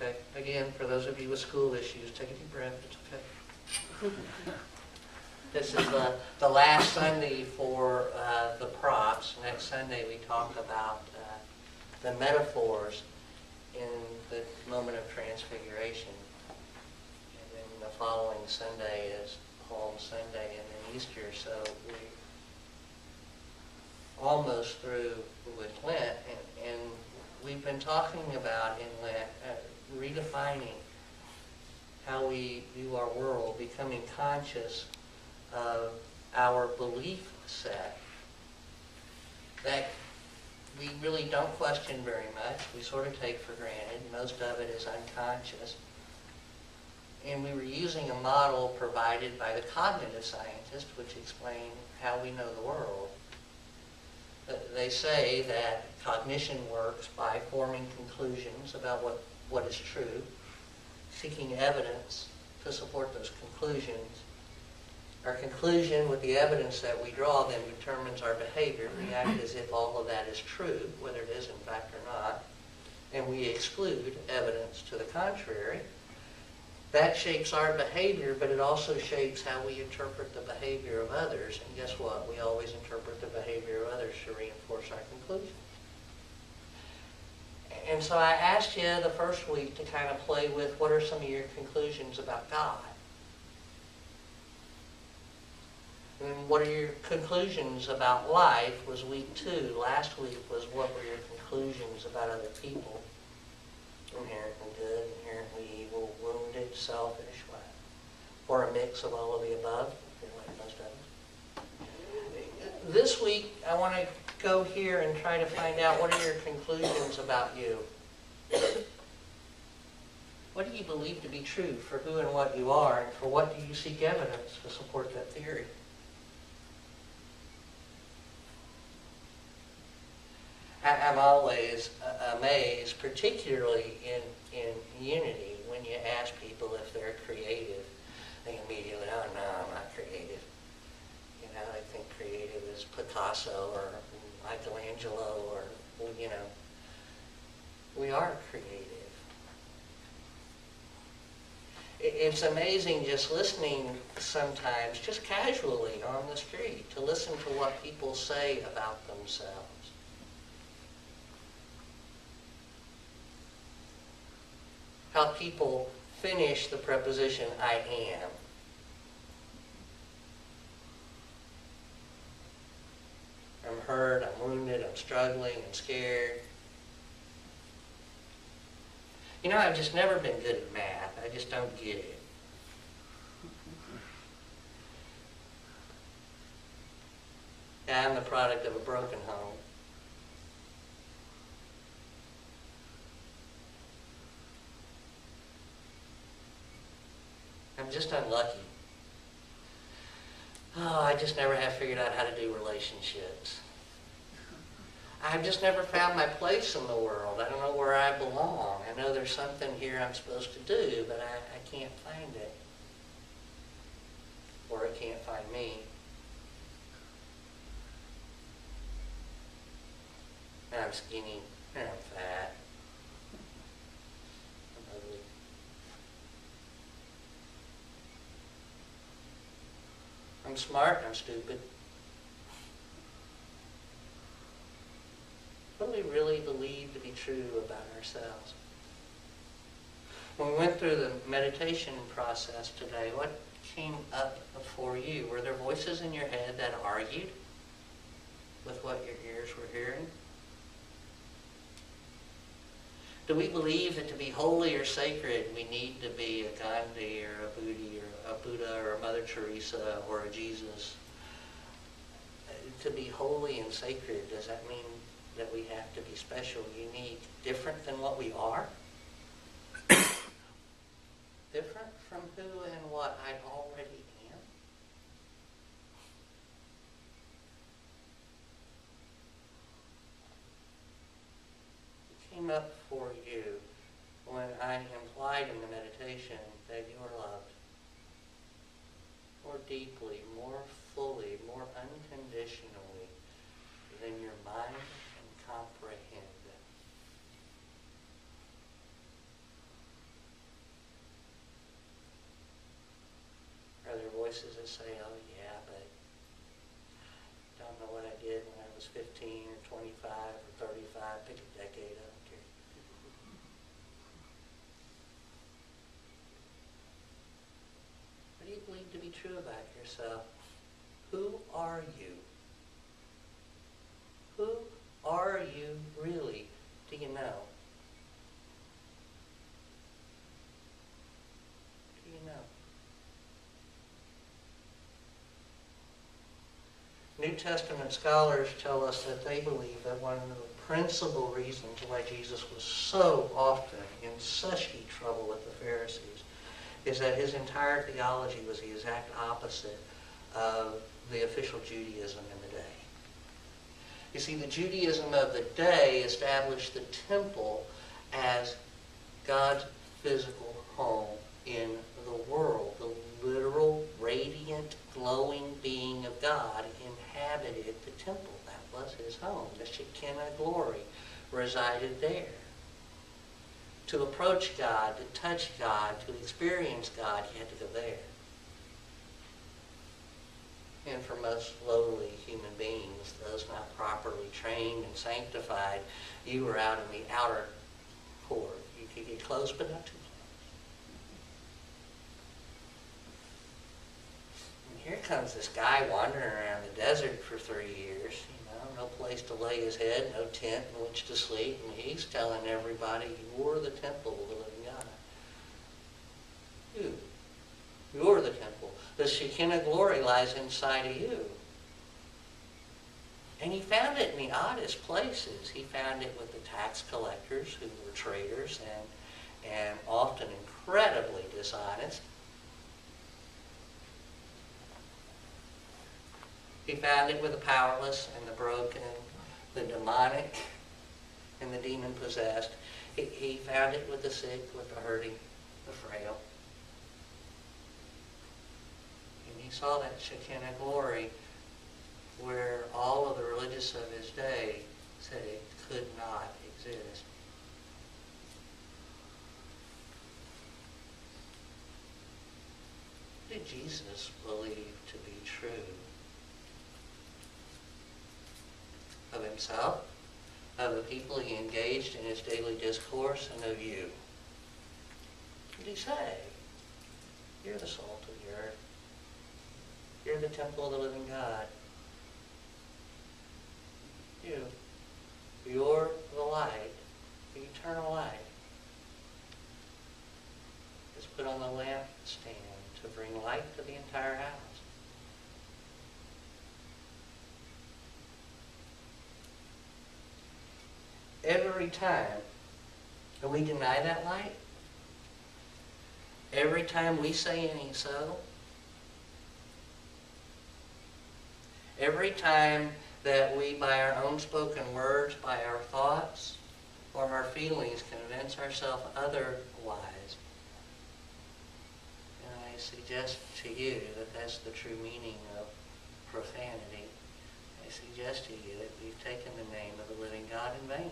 okay. Again, for those of you with school issues, take a deep breath. It's okay. This is the last Sunday for the props. Next Sunday we talk about the metaphors in the moment of transfiguration. And then the following Sunday is Palm Sunday and then Easter. So we're almost through with Lent. And we've been talking about in Lent redefining how we view our world, becoming conscious of our belief set that we really don't question very much. We sort of take for granted. Most of it is unconscious. And we were using a model provided by the cognitive scientist, which explained how we know the world. They say that cognition works by forming conclusions about what is true, seeking evidence to support those conclusions. Our conclusion with the evidence that we draw then determines our behavior. We act as if all of that is true, whether it is in fact or not, and we exclude evidence to the contrary. That shapes our behavior, but it also shapes how we interpret the behavior of others. And guess what? We always interpret the behavior of others to reinforce our conclusion. And so I asked you the first week to kind of play with what are some of your conclusions about God? And what are your conclusions about life was week 2. Last week was what were your conclusions about other people? Inherently good, inherently evil, wounded, selfish, what? Or a mix of all of the above, like most of us. This week, I want to go here and try to find out what are your conclusions about you. What do you believe to be true for who and what you are, and for what do you seek evidence to support that theory? I'm always amazed, particularly in Unity, when you ask people if they're creative. They immediately, oh no, I'm not creative. You know, I think creative is Picasso or Michelangelo or, you know, we are creative. It's amazing just listening sometimes, just casually on the street, to listen to what people say about themselves. How people finish the preposition I am. I'm hurt, I'm wounded, I'm struggling, I'm scared. You know, I've just never been good at math. I just don't get it. I'm the product of a broken home. I'm just unlucky. Oh, I just never have figured out how to do relationships. I've just never found my place in the world. I don't know where I belong. I know there's something here I'm supposed to do, but I can't find it. Or it can't find me. And I'm skinny, and I'm fat. I'm ugly. I'm smart, I'm stupid. What do we really believe to be true about ourselves? When we went through the meditation process today, what came up for you? Were there voices in your head that argued with what your ears were hearing? Do we believe that to be holy or sacred, we need to be a Gandhi or a Buddha or a Mother Teresa or a Jesus? To be holy and sacred, does that mean that we have to be special, unique, different than what we are? Different from who and what I already am? It came up for you when I implied in the meditation that you are loved more deeply, more fully, more unconditionally than your mind can comprehend. just say, oh yeah, but I don't know what I did when I was 15 or 25 or 35, pick a decade, I don't care. What do you believe to be true about yourself? Who are you? Who are you really? Do you know? Do you know? New Testament scholars tell us that they believe that one of the principal reasons why Jesus was so often in such deep trouble with the Pharisees is that his entire theology was the exact opposite of the official Judaism in the day. You see, the Judaism of the day established the temple as God's physical home in the world. The literal, radiant, glowing being of God inhabited the temple. That was his home. The Shekinah glory resided there. To approach God, to touch God, to experience God, you had to go there. And for most lowly human beings, those not properly trained and sanctified, you were out in the outer court. You could get close, but not too close. And here comes this guy wandering around the desert for 3 years. No place to lay his head, no tent in which to sleep, and he's telling everybody, you're the temple of the living God. You're the temple. The Shekinah glory lies inside of you. And he found it in the oddest places. He found it with the tax collectors who were traitors and often incredibly dishonest. He found it with the powerless and the broken, the demonic and the demon-possessed. He found it with the sick, with the hurting, the frail. And he saw that Shekinah glory where all of the religious of his day said it could not exist. What did Jesus believe to be true? Of himself, of the people he engaged in his daily discourse, and of you. What did he say? You're the salt of the earth. You're the temple of the living God. You're the light, the eternal light. It's put on the lampstand to bring light to the entire house. Every time that we deny that light, every time we say any so, every time that we, by our own spoken words, by our thoughts, or our feelings, convince ourselves otherwise, and I suggest to you that that's the true meaning of profanity. I suggest to you that we've taken the name of the living God in vain.